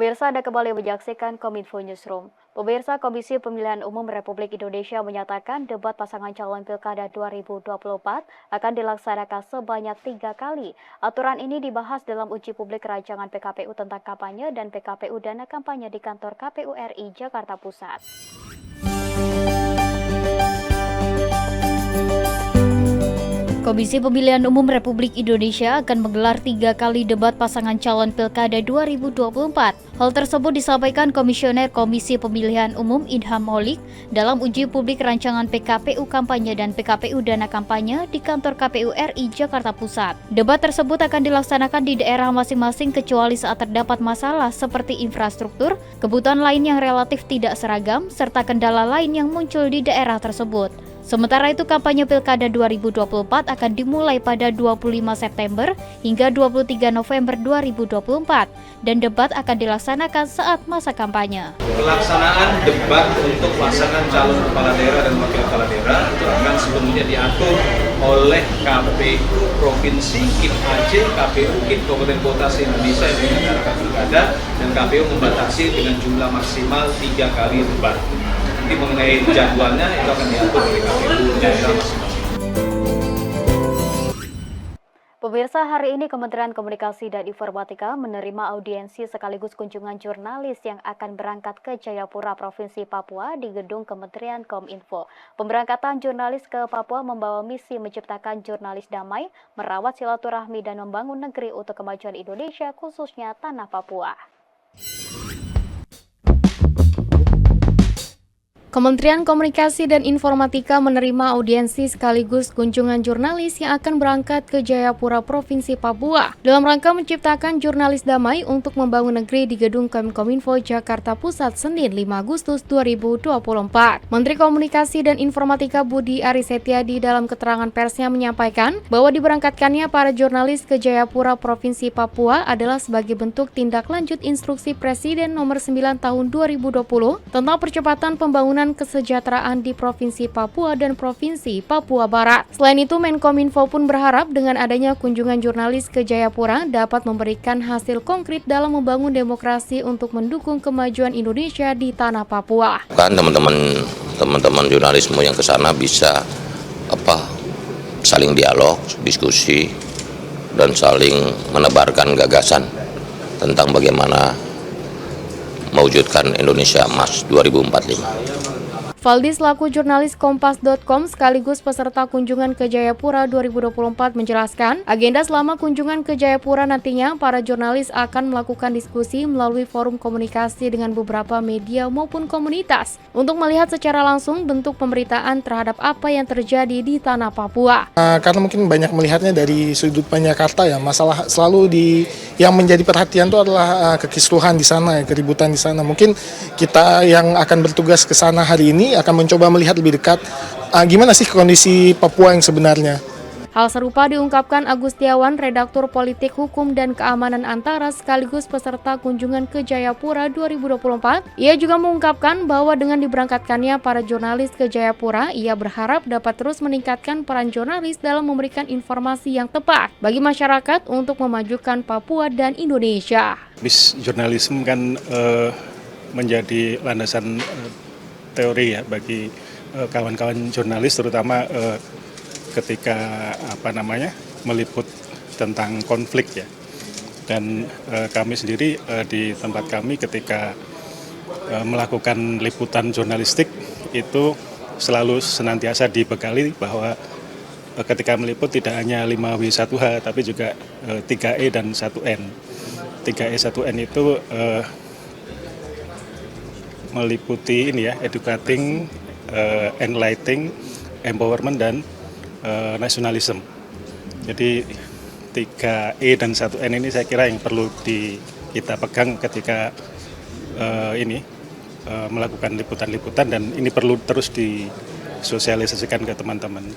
Pemirsa, Anda kembali menyaksikan Kominfo Newsroom. Pemirsa, Komisi Pemilihan Umum Republik Indonesia menyatakan debat pasangan calon Pilkada 2024 akan dilaksanakan sebanyak 3 kali. Aturan ini dibahas dalam uji publik rancangan PKPU tentang kampanye dan PKPU dana kampanye di kantor KPU RI Jakarta Pusat. Komisi Pemilihan Umum Republik Indonesia akan menggelar 3 kali debat pasangan calon Pilkada 2024. Hal tersebut disampaikan Komisioner Komisi Pemilihan Umum Idham Holik dalam uji publik rancangan PKPU kampanye dan PKPU dana kampanye di kantor KPU RI Jakarta Pusat. Debat tersebut akan dilaksanakan di daerah masing-masing kecuali saat terdapat masalah seperti infrastruktur, kebutuhan lain yang relatif tidak seragam, serta kendala lain yang muncul di daerah tersebut. Sementara itu, kampanye Pilkada 2024 akan dimulai pada 25 September hingga 23 November 2024 dan debat akan dilaksanakan saat masa kampanye. Pelaksanaan debat untuk pasangan calon kepala daerah dan wakil kepala daerah itu akan sebelumnya diatur oleh KPU Provinsi, KIP Aceh, KPU KIP Kabupaten Kota se-Indonesia yang menyelenggarakan pilkada, dan KPU membatasi dengan jumlah maksimal 3 kali debat. Nanti mengenai jadwalnya itu akan diatur oleh KPU daerah masing-masing. Pemirsa, hari ini Kementerian Komunikasi dan Informatika menerima audiensi sekaligus kunjungan jurnalis yang akan berangkat ke Jayapura, Provinsi Papua di gedung Kementerian Kominfo. Pemberangkatan jurnalis ke Papua membawa misi menciptakan jurnalis damai, merawat silaturahmi dan membangun negeri untuk kemajuan Indonesia, khususnya tanah Papua. Kementerian Komunikasi dan Informatika menerima audiensi sekaligus kunjungan jurnalis yang akan berangkat ke Jayapura, Provinsi Papua dalam rangka menciptakan jurnalis damai untuk membangun negeri di gedung Kominfo Jakarta Pusat Senin 5 Agustus 2024. Menteri Komunikasi dan Informatika Budi Aris Setiadi dalam keterangan persnya menyampaikan bahwa diberangkatkannya para jurnalis ke Jayapura, Provinsi Papua adalah sebagai bentuk tindak lanjut instruksi Presiden nomor 9 tahun 2020 tentang percepatan pembangunan kesejahteraan di Provinsi Papua dan Provinsi Papua Barat. Selain itu, Menkominfo pun berharap dengan adanya kunjungan jurnalis ke Jayapura dapat memberikan hasil konkret dalam membangun demokrasi untuk mendukung kemajuan Indonesia di tanah Papua. Kan teman-teman jurnalisme yang ke sana bisa saling dialog, diskusi, dan saling menebarkan gagasan tentang bagaimana mewujudkan Indonesia Emas 2045. Valdi selaku jurnalis Kompas.com sekaligus peserta kunjungan ke Jayapura 2024 menjelaskan, agenda selama kunjungan ke Jayapura nantinya para jurnalis akan melakukan diskusi melalui forum komunikasi dengan beberapa media maupun komunitas untuk melihat secara langsung bentuk pemberitaan terhadap apa yang terjadi di tanah Papua. Karena mungkin banyak melihatnya dari sudut pandang Jakarta ya, masalah selalu yang menjadi perhatian itu adalah kekisruhan di sana, keributan di sana. Mungkin kita yang akan bertugas ke sana hari ini akan mencoba melihat lebih dekat gimana sih kondisi Papua yang sebenarnya. Hal serupa diungkapkan Agus Tiawan, redaktur politik hukum dan keamanan Antara sekaligus peserta kunjungan ke Jayapura 2024. Ia juga mengungkapkan bahwa dengan diberangkatkannya para jurnalis ke Jayapura, ia berharap dapat terus meningkatkan peran jurnalis dalam memberikan informasi yang tepat bagi masyarakat untuk memajukan Papua dan Indonesia. Bis jurnalisme kan menjadi landasan teori ya bagi kawan-kawan jurnalis, terutama ketika meliput tentang konflik ya. Dan kami sendiri di tempat kami ketika melakukan liputan jurnalistik itu selalu senantiasa dibekali bahwa ketika meliput tidak hanya 5W1H tapi juga 3E dan 1N. 3E 1N itu meliputi educating, enlightening, empowerment, dan nationalism. Jadi 3E dan 1N ini saya kira yang perlu kita pegang ketika melakukan liputan-liputan, dan ini perlu terus disosialisasikan ke teman-teman.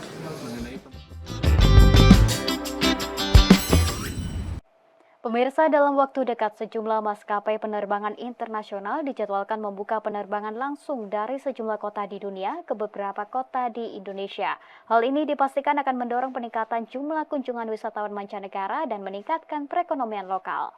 Pemirsa, dalam waktu dekat sejumlah maskapai penerbangan internasional dijadwalkan membuka penerbangan langsung dari sejumlah kota di dunia ke beberapa kota di Indonesia. Hal ini dipastikan akan mendorong peningkatan jumlah kunjungan wisatawan mancanegara dan meningkatkan perekonomian lokal.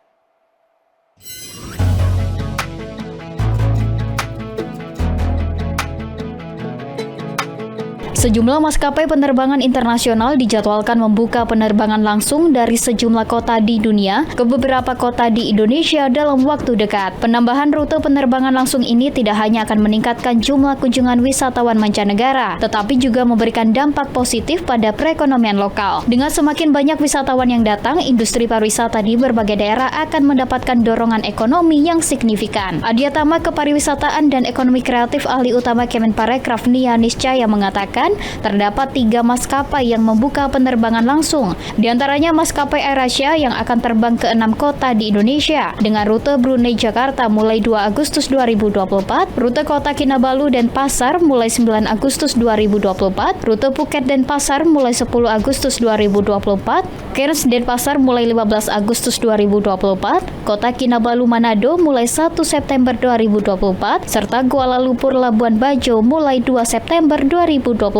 Sejumlah maskapai penerbangan internasional dijadwalkan membuka penerbangan langsung dari sejumlah kota di dunia ke beberapa kota di Indonesia dalam waktu dekat. Penambahan rute penerbangan langsung ini tidak hanya akan meningkatkan jumlah kunjungan wisatawan mancanegara, tetapi juga memberikan dampak positif pada perekonomian lokal. Dengan semakin banyak wisatawan yang datang, industri pariwisata di berbagai daerah akan mendapatkan dorongan ekonomi yang signifikan. Adiatama Kepariwisataan dan Ekonomi Kreatif Ahli Utama Kemenparekraf Nia Niscaya mengatakan, terdapat 3 maskapai yang membuka penerbangan langsung. Di antaranya maskapai AirAsia yang akan terbang ke 6 kota di Indonesia dengan rute Brunei Jakarta mulai 2 Agustus 2024, rute Kota Kinabalu dan Pasar mulai 9 Agustus 2024, rute Phuket dan Pasar mulai 10 Agustus 2024, Cairns dan Pasar mulai 15 Agustus 2024, Kota Kinabalu Manado mulai 1 September 2024, serta Kuala Lumpur Labuan Bajo mulai 2 September 2024.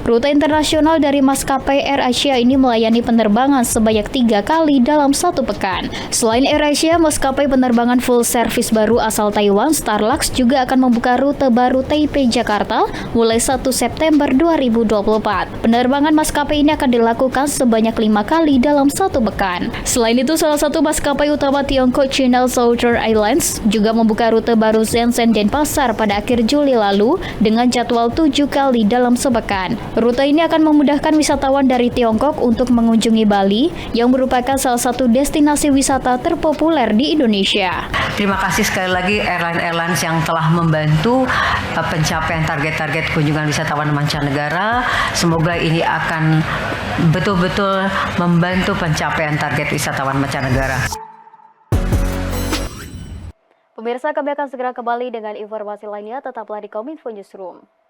Rute internasional dari maskapai AirAsia ini melayani penerbangan sebanyak 3 kali dalam 1 pekan. Selain AirAsia, maskapai penerbangan full service baru asal Taiwan, Starlux, juga akan membuka rute baru Taipei Jakarta mulai 1 September 2024. Penerbangan maskapai ini akan dilakukan sebanyak 5 kali dalam 1 pekan. Selain itu, salah satu maskapai utama Tiongkok, China Southern Airlines, juga membuka rute baru Shenzhen dan Pasar pada akhir Juli lalu dengan jadwal 7 kali dalam sepekan. Rute ini akan memudahkan wisatawan dari Tiongkok untuk mengunjungi Bali yang merupakan salah satu destinasi wisata terpopuler di Indonesia. Terima kasih sekali lagi airline-airlines yang telah membantu pencapaian target-target kunjungan wisatawan mancanegara. Semoga ini akan betul-betul membantu pencapaian target wisatawan mancanegara. Pemirsa, kami akan segera kembali dengan informasi lainnya. Tetaplah di Kominfo Newsroom.